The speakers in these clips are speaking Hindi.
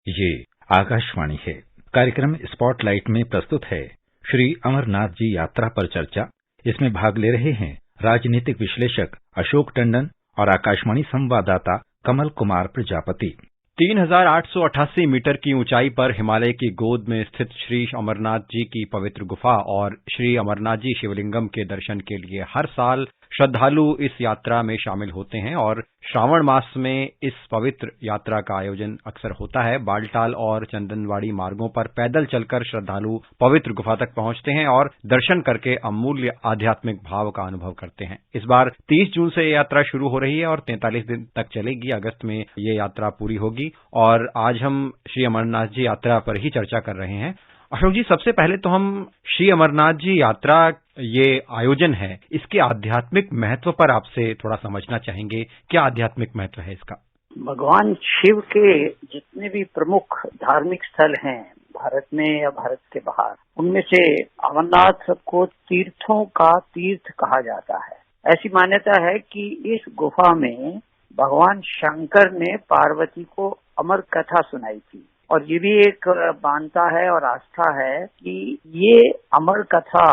ये आकाशवाणी है। कार्यक्रम स्पॉटलाइट में प्रस्तुत है श्री अमरनाथ जी यात्रा पर चर्चा। इसमें भाग ले रहे हैं राजनीतिक विश्लेषक अशोक टंडन और आकाशवाणी संवाददाता कमल कुमार प्रजापति। 3888 मीटर की ऊंचाई पर हिमालय की गोद में स्थित श्री अमरनाथ जी की पवित्र गुफा और श्री अमरनाथ जी शिवलिंगम के दर्शन के लिए हर साल श्रद्धालु इस यात्रा में शामिल होते हैं और श्रावण मास में इस पवित्र यात्रा का आयोजन अक्सर होता है। बालटाल और चंदनवाड़ी मार्गों पर पैदल चलकर श्रद्धालु पवित्र गुफा तक पहुंचते हैं और दर्शन करके अमूल्य आध्यात्मिक भाव का अनुभव करते हैं। इस बार 30 जून से ये यात्रा शुरू हो रही है और 43 दिन तक चलेगी। अगस्त में ये यात्रा पूरी होगी और आज हम श्री अमरनाथ जी यात्रा पर ही चर्चा कर रहे हैं। अशोक जी, सबसे पहले तो हम श्री अमरनाथ जी यात्रा ये आयोजन है, इसके आध्यात्मिक महत्व पर आपसे थोड़ा समझना चाहेंगे। क्या आध्यात्मिक महत्व है इसका? भगवान शिव के जितने भी प्रमुख धार्मिक स्थल हैं भारत में या भारत के बाहर, उनमें से अमरनाथ को तीर्थों का तीर्थ कहा जाता है। ऐसी मान्यता है कि इस गुफा में भगवान शंकर ने पार्वती को अमर कथा सुनाई थी और ये भी एक मानता है और आस्था है कि ये अमर कथा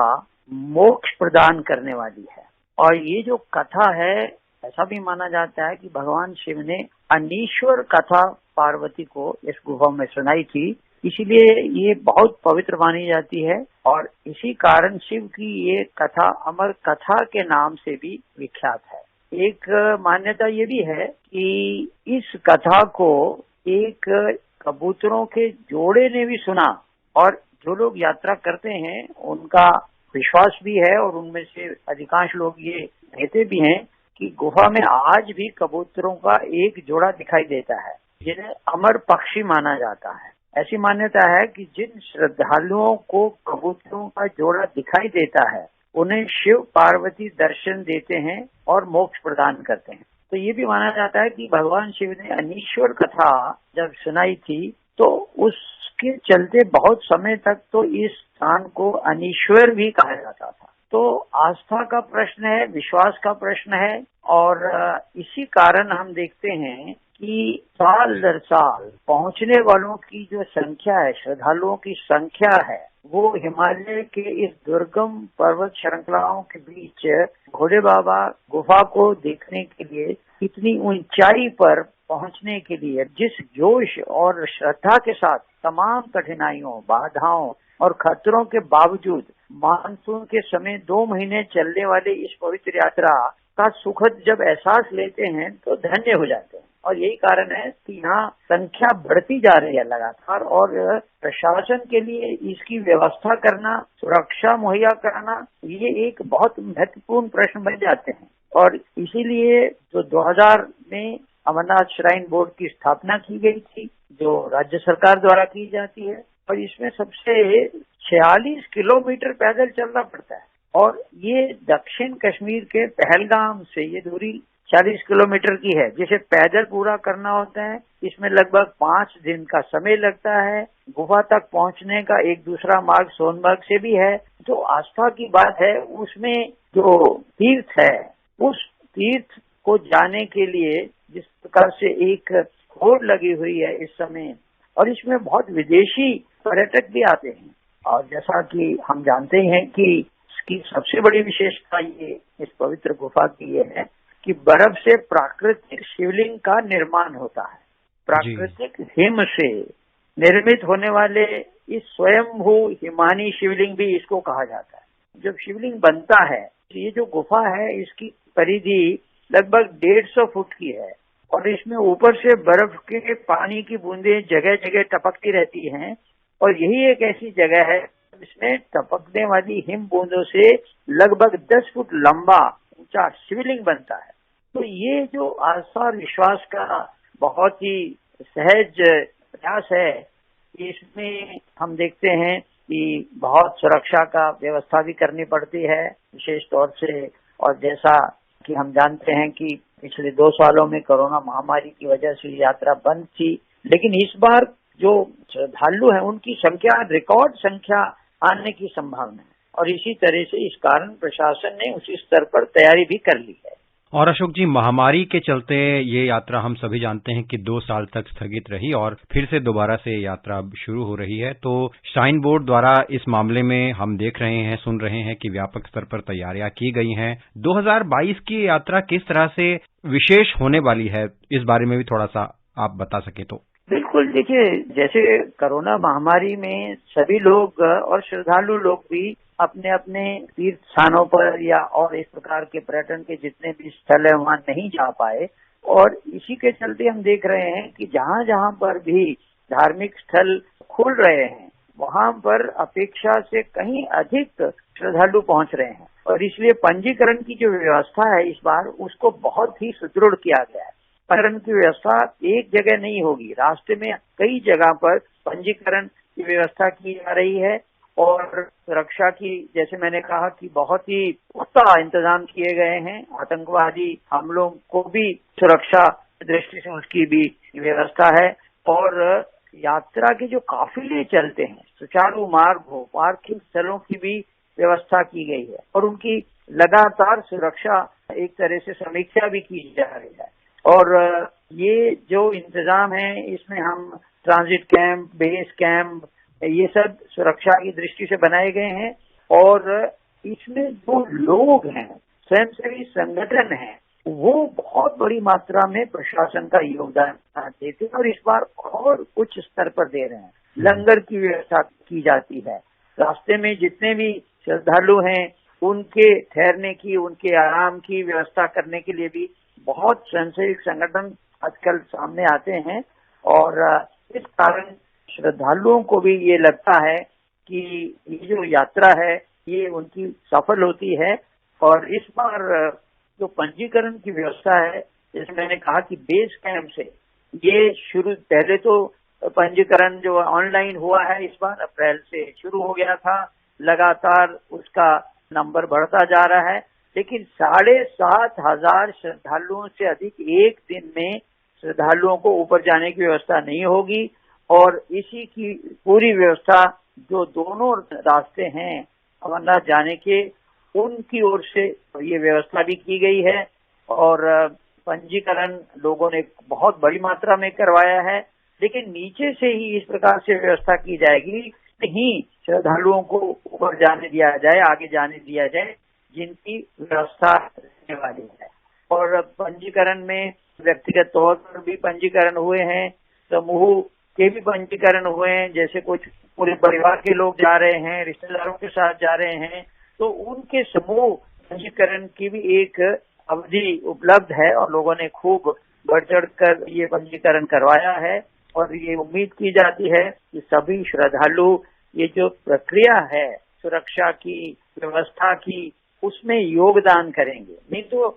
मोक्ष प्रदान करने वाली है। और ये जो कथा है, ऐसा भी माना जाता है कि भगवान शिव ने अनीश्वर कथा पार्वती को इस गुफा में सुनाई थी, इसीलिए ये बहुत पवित्र मानी जाती है और इसी कारण शिव की ये कथा अमर कथा के नाम से भी विख्यात है। एक मान्यता ये भी है कि इस कथा को एक कबूतरों के जोड़े ने भी सुना और जो लोग यात्रा करते हैं उनका विश्वास भी है और उनमें से अधिकांश लोग ये कहते भी हैं कि गुफा में आज भी कबूतरों का एक जोड़ा दिखाई देता है, जिन्हें अमर पक्षी माना जाता है। ऐसी मान्यता है कि जिन श्रद्धालुओं को कबूतरों का जोड़ा दिखाई देता है उन्हें शिव पार्वती दर्शन देते हैं और मोक्ष प्रदान करते हैं। तो ये भी माना जाता है कि भगवान शिव ने अनीश्वर कथा जब सुनाई थी तो उसके चलते बहुत समय तक तो इस स्थान को अनीश्वर भी कहा जाता था। तो आस्था का प्रश्न है, विश्वास का प्रश्न है और इसी कारण हम देखते हैं कि साल दर साल पहुंचने वालों की जो संख्या है, श्रद्धालुओं की संख्या है, वो हिमालय के इस दुर्गम पर्वत श्रृंखलाओं के बीच घोड़े बाबा गुफा को देखने के लिए, इतनी ऊंचाई पर पहुंचने के लिए जिस जोश और श्रद्धा के साथ तमाम कठिनाइयों, बाधाओं और खतरों के बावजूद मानसून के समय 2 महीने चलने वाले इस पवित्र यात्रा का सुखद जब एहसास लेते हैं तो धन्य हो जाते हैं। और यही कारण है कि यहाँ संख्या बढ़ती जा रही है लगातार और प्रशासन के लिए इसकी व्यवस्था करना, सुरक्षा मुहैया कराना, ये एक बहुत महत्वपूर्ण प्रश्न बन जाते हैं। और इसीलिए जो 2000 में अमरनाथ श्राइन बोर्ड की स्थापना की गई थी, जो राज्य सरकार द्वारा की जाती है, और इसमें सबसे 46 किलोमीटर पैदल चलना पड़ता है और ये दक्षिण कश्मीर के पहलगाम से ये दूरी 40 किलोमीटर की है, जिसे पैदल पूरा करना होता है। इसमें लगभग 5 दिन का समय लगता है। गुफा तक पहुंचने का एक दूसरा मार्ग सोनमर्ग से भी है। जो आस्था की बात है, उसमें जो तीर्थ है, उस तीर्थ को जाने के लिए जिस प्रकार से एक होड़ लगी हुई है इस समय, और इसमें बहुत विदेशी पर्यटक भी आते हैं। और जैसा कि हम जानते हैं कि इसकी सबसे बड़ी विशेषता ये इस पवित्र गुफा की ये है कि बर्फ से प्राकृतिक शिवलिंग का निर्माण होता है। प्राकृतिक हिम से निर्मित होने वाले इस स्वयंभू हिमानी शिवलिंग भी इसको कहा जाता है। जब शिवलिंग बनता है, ये जो गुफा है इसकी परिधि लगभग 150 फुट की है और इसमें ऊपर से बर्फ के पानी की बूंदें जगह जगह टपकती रहती हैं और यही एक ऐसी जगह है जिसमें टपकने वाली हिम बूंदों से लगभग 10 फुट लंबा ऊंचा शिवलिंग बनता है। तो ये जो आस्था और विश्वास का बहुत ही सहज प्रयास है, इसमें हम देखते हैं कि बहुत सुरक्षा का व्यवस्था भी करनी पड़ती है विशेष तौर से। और जैसा कि हम जानते हैं कि पिछले 2 सालों में कोरोना महामारी की वजह से यात्रा बंद थी, लेकिन इस बार जो श्रद्धालु हैं उनकी संख्या रिकॉर्ड संख्या आने की संभावना है और इसी तरह से इस कारण प्रशासन ने उसी स्तर पर तैयारी भी कर ली है। और अशोक जी, महामारी के चलते ये यात्रा हम सभी जानते हैं कि 2 साल तक स्थगित रही और फिर से दोबारा से यात्रा शुरू हो रही है। तो श्राइन बोर्ड द्वारा इस मामले में हम देख रहे हैं, सुन रहे हैं कि व्यापक स्तर पर तैयारियां की गई हैं। 2022 की यात्रा किस तरह से विशेष होने वाली है, इस बारे में भी थोड़ा सा आप बता सके तो। बिल्कुल, देखिए, जैसे कोरोना महामारी में सभी लोग और श्रद्धालु लोग भी अपने अपने तीर्थ स्थानों पर या और इस प्रकार के पर्यटन के जितने भी स्थल है वहां नहीं जा पाए, और इसी के चलते हम देख रहे हैं कि जहां जहां पर भी धार्मिक स्थल खुल रहे हैं वहां पर अपेक्षा से कहीं अधिक श्रद्धालु पहुंच रहे हैं, और इसलिए पंजीकरण की जो व्यवस्था है इस बार उसको बहुत ही सुदृढ़ किया गया है। पंजीकरण की व्यवस्था एक जगह नहीं होगी, रास्ते में कई जगह पर पंजीकरण की व्यवस्था की जा रही है, और सुरक्षा की, जैसे मैंने कहा, कि बहुत ही पुख्ता इंतजाम किए गए हैं। आतंकवादी हमलों को भी सुरक्षा दृष्टि से उसकी भी व्यवस्था है, और यात्रा के जो काफिले चलते हैं, सुचारू मार्ग हो, पार्किंग स्थलों की भी व्यवस्था की गई है, और उनकी लगातार सुरक्षा एक तरह से समीक्षा भी की जा रही है। और ये जो इंतजाम है इसमें हम ट्रांजिट कैंप, बेस कैंप, ये सब सुरक्षा की दृष्टि से बनाए गए हैं, और इसमें जो लोग हैं, स्वयंसेवी संगठन हैं, वो बहुत बड़ी मात्रा में प्रशासन का योगदान देते हैं, और इस बार और उच्च स्तर पर दे रहे हैं। लंगर की व्यवस्था की जाती है, रास्ते में जितने भी श्रद्धालु हैं उनके ठहरने की, उनके आराम की व्यवस्था करने के लिए भी बहुत स्वयंसेवी संगठन आजकल सामने आते हैं, और इस कारण श्रद्धालुओं को भी ये लगता है कि ये जो यात्रा है ये उनकी सफल होती है। और इस बार जो पंजीकरण की व्यवस्था है, जैसे मैंने कहा कि बेस कैंप से ये शुरू, पहले तो पंजीकरण जो ऑनलाइन हुआ है इस बार अप्रैल से शुरू हो गया था, लगातार उसका नंबर बढ़ता जा रहा है, लेकिन 7,500 श्रद्धालुओं से अधिक एक दिन में श्रद्धालुओं को ऊपर जाने की व्यवस्था नहीं होगी, और इसी की पूरी व्यवस्था जो दोनों रास्ते हैं अमरनाथ जाने के, उनकी ओर से ये व्यवस्था भी की गई है, और पंजीकरण लोगों ने बहुत बड़ी मात्रा में करवाया है। लेकिन नीचे से ही इस प्रकार से व्यवस्था की जाएगी, नहीं श्रद्धालुओं को ऊपर जाने दिया जाए, आगे जाने दिया जाए, जिनकी व्यवस्था रहने वाली है। और पंजीकरण में व्यक्तिगत तौर पर भी पंजीकरण हुए हैं, समूह के भी पंजीकरण हुए हैं, जैसे कुछ पूरे परिवार के लोग जा रहे हैं, रिश्तेदारों के साथ जा रहे हैं, तो उनके समूह पंजीकरण की भी एक अवधि उपलब्ध है, और लोगों ने खूब बढ़ चढ़ कर ये पंजीकरण करवाया है। और ये उम्मीद की जाती है कि सभी श्रद्धालु ये जो प्रक्रिया है सुरक्षा की, व्यवस्था की, उसमें योगदान करेंगे। नहीं तो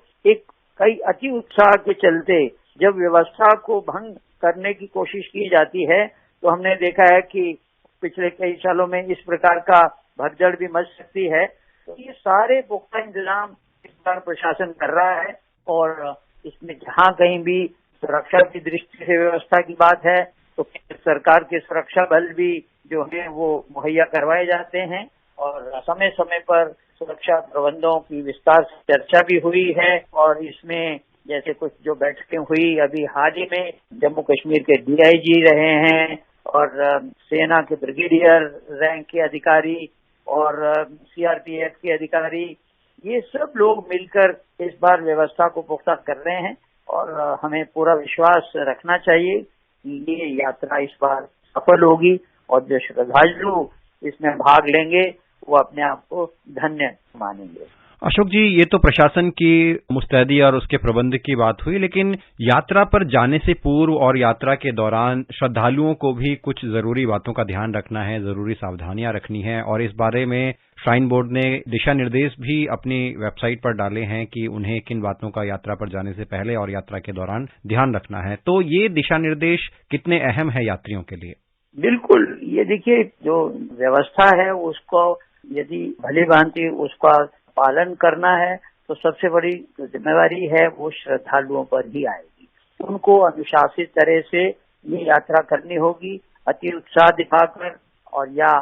कई अति उत्साह के चलते जब व्यवस्था को भंग करने की कोशिश की जाती है, तो हमने देखा है कि पिछले कई सालों में इस प्रकार का भगदड़ भी मच सकती है। तो ये सारे पुख्ता इंतजाम इस बार प्रशासन कर रहा है, और इसमें जहां कहीं भी सुरक्षा की दृष्टि से व्यवस्था की बात है तो सरकार के सुरक्षा बल भी जो है वो मुहैया करवाए जाते हैं, और समय समय पर सुरक्षा प्रबंधों की विस्तार से चर्चा भी हुई है। और इसमें जैसे कुछ जो बैठकें हुई अभी हाल ही में, जम्मू कश्मीर के डीआईजी रहे हैं, और सेना के ब्रिगेडियर रैंक के अधिकारी, और सीआरपीएफ के अधिकारी, ये सब लोग मिलकर इस बार व्यवस्था को पुख्ता कर रहे हैं, और हमें पूरा विश्वास रखना चाहिए कि ये यात्रा इस बार सफल होगी, और जो श्रद्धालु इसमें भाग लेंगे वो अपने आप को धन्य मानेंगे। अशोक जी, ये तो प्रशासन की मुस्तैदी और उसके प्रबंध की बात हुई, लेकिन यात्रा पर जाने से पूर्व और यात्रा के दौरान श्रद्धालुओं को भी कुछ जरूरी बातों का ध्यान रखना है, जरूरी सावधानियां रखनी है, और इस बारे में श्राइन बोर्ड ने दिशा निर्देश भी अपनी वेबसाइट पर डाले हैं कि उन्हें किन बातों का यात्रा पर जाने से पहले और यात्रा के दौरान ध्यान रखना है। तो ये दिशा निर्देश कितने अहम है यात्रियों के लिए? बिल्कुल, ये देखिए, जो व्यवस्था है उसको यदि भली भांति उसका पालन करना है तो सबसे बड़ी जिम्मेवारी है वो श्रद्धालुओं पर ही आएगी। उनको अनुशासित तरह से ये यात्रा करनी होगी, अति उत्साह दिखाकर और या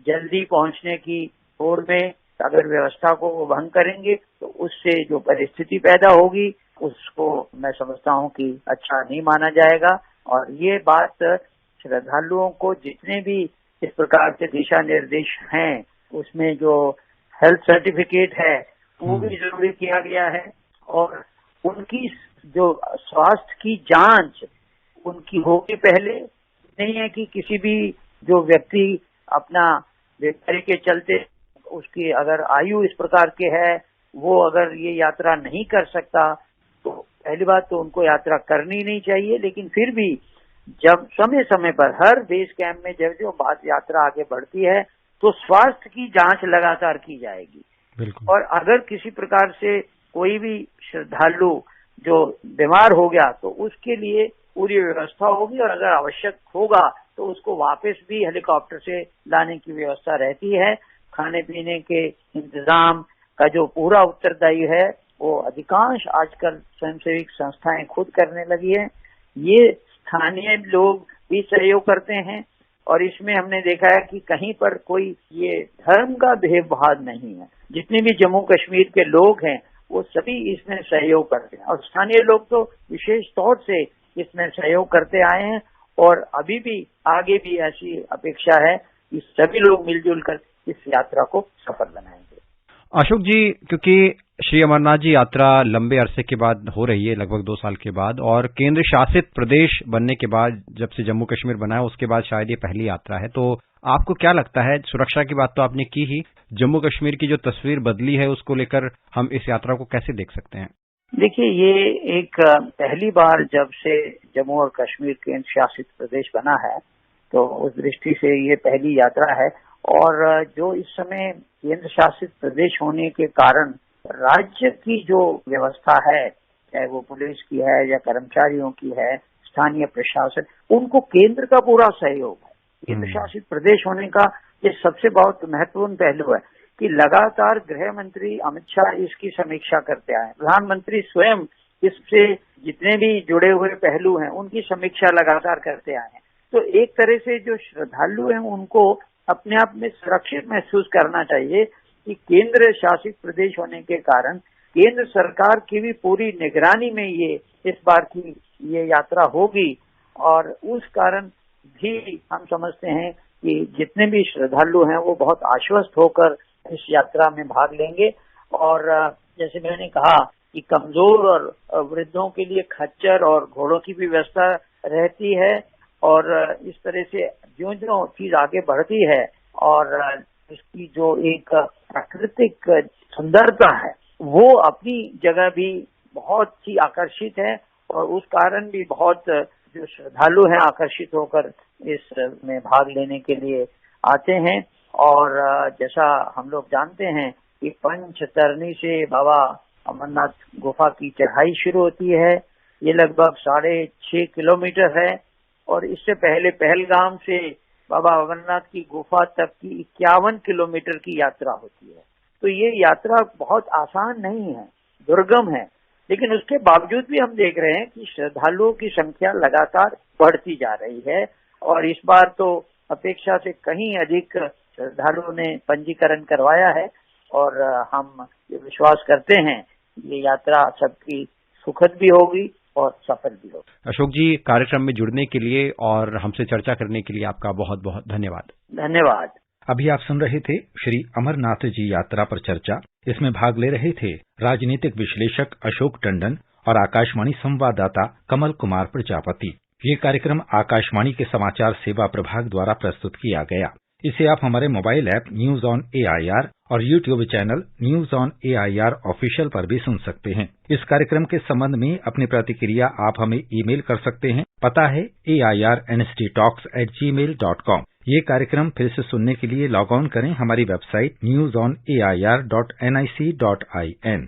जल्दी पहुंचने की होड़ में अगर व्यवस्था को वो भंग करेंगे तो उससे जो परिस्थिति पैदा होगी उसको मैं समझता हूँ कि अच्छा नहीं माना जाएगा। और ये बात श्रद्धालुओं को जितने भी इस प्रकार के दिशा निर्देश हैं उसमें जो हेल्थ सर्टिफिकेट है वो भी जरूरी किया गया है और उनकी जो स्वास्थ्य की जांच उनकी होगी पहले। नहीं है कि किसी भी जो व्यक्ति अपना बीमारी के चलते उसकी अगर आयु इस प्रकार के है वो अगर ये यात्रा नहीं कर सकता तो पहली बात तो उनको यात्रा करनी नहीं चाहिए। लेकिन फिर भी जब समय समय पर हर बेस कैंप में जब जो बात यात्रा आगे बढ़ती है तो स्वास्थ्य की जांच लगातार की जाएगी। बिल्कुल। और अगर किसी प्रकार से कोई भी श्रद्धालु जो बीमार हो गया तो उसके लिए पूरी व्यवस्था होगी और अगर आवश्यक होगा तो उसको वापस भी हेलीकॉप्टर से लाने की व्यवस्था रहती है। खाने पीने के इंतजाम का जो पूरा उत्तरदायी है वो अधिकांश आजकल स्वयंसेवी संस्थाएं खुद करने लगी है। ये स्थानीय लोग भी सहयोग करते हैं और इसमें हमने देखा है कि कहीं पर कोई ये धर्म का भेदभाव नहीं है। जितने भी जम्मू कश्मीर के लोग हैं वो सभी इसमें सहयोग करते हैं और स्थानीय लोग तो विशेष तौर से इसमें सहयोग करते आए हैं और अभी भी आगे भी ऐसी अपेक्षा है कि सभी लोग मिलजुल कर इस यात्रा को सफल बनाएंगे। अशोक जी, क्योंकि श्री अमरनाथ जी यात्रा लंबे अरसे के बाद हो रही है, लगभग 2 साल के बाद, और केंद्र शासित प्रदेश बनने के बाद जब से जम्मू कश्मीर बना है उसके बाद शायद ये पहली यात्रा है, तो आपको क्या लगता है, सुरक्षा की बात तो आपने की ही, जम्मू कश्मीर की जो तस्वीर बदली है उसको लेकर हम इस यात्रा को कैसे देख सकते हैं? देखिए, ये एक पहली बार जब से जम्मू और कश्मीर केंद्र शासित प्रदेश बना है तो उस दृष्टि से ये पहली यात्रा है। और जो इस समय केंद्र शासित प्रदेश होने के कारण राज्य की जो व्यवस्था है, चाहे वो पुलिस की है या कर्मचारियों की है, स्थानीय प्रशासन, उनको केंद्र का पूरा सहयोग है। केंद्र शासित प्रदेश होने का ये सबसे बहुत महत्वपूर्ण पहलू है कि लगातार गृह मंत्री अमित शाह इसकी समीक्षा करते आए, प्रधानमंत्री स्वयं इससे जितने भी जुड़े हुए पहलू हैं उनकी समीक्षा लगातार करते आए हैं। तो एक तरह से जो श्रद्धालु हैं उनको अपने आप में सुरक्षित महसूस करना चाहिए कि केंद्र शासित प्रदेश होने के कारण केंद्र सरकार की भी पूरी निगरानी में ये इस बार की ये यात्रा होगी। और उस कारण भी हम समझते हैं कि जितने भी श्रद्धालु हैं वो बहुत आश्वस्त होकर इस यात्रा में भाग लेंगे। और जैसे मैंने कहा कि कमजोर और वृद्धों के लिए खच्चर और घोड़ों की भी व्यवस्था रहती है। और इस तरह से ज्यों-ज्यों चीज आगे बढ़ती है और इसकी जो एक प्राकृतिक सुंदरता है वो अपनी जगह भी बहुत ही आकर्षित है और उस कारण भी बहुत जो श्रद्धालु हैं आकर्षित होकर इस में भाग लेने के लिए आते हैं। और जैसा हम लोग जानते हैं कि पंचतरणी से बाबा अमरनाथ गुफा की चढ़ाई शुरू होती है। ये लगभग 6.5 किलोमीटर है और इससे पहले पहलगाम से बाबा अमरनाथ की गुफा तक की 51 किलोमीटर की यात्रा होती है। तो ये यात्रा बहुत आसान नहीं है, दुर्गम है, लेकिन उसके बावजूद भी हम देख रहे हैं कि श्रद्धालुओं की संख्या लगातार बढ़ती जा रही है। और इस बार तो अपेक्षा से कहीं अधिक श्रद्धालुओं ने पंजीकरण करवाया है और हम ये विश्वास करते हैं ये यात्रा सबकी सुखद भी होगी और सफल भी होगी। अशोक जी, कार्यक्रम में जुड़ने के लिए और हमसे चर्चा करने के लिए आपका बहुत बहुत धन्यवाद। धन्यवाद। अभी आप सुन रहे थे श्री अमरनाथ जी यात्रा पर चर्चा। इसमें भाग ले रहे थे राजनीतिक विश्लेषक अशोक टंडन और आकाशवाणी संवाददाता कमल कुमार प्रजापति। ये कार्यक्रम आकाशवाणी के समाचार सेवा प्रभाग द्वारा प्रस्तुत किया गया। इसे आप हमारे mobile app news on AIR और YouTube channel news on AIR official पर भी सुन सकते हैं। इस कार्यक्रम के संबंध में अपनी प्रतिक्रिया आप हमें ईमेल कर सकते हैं। पता है airnsttalks@gmail.com। ये कार्यक्रम फिर से सुनने के लिए लॉग ऑन करें हमारी वेबसाइट newsonair.nic.in।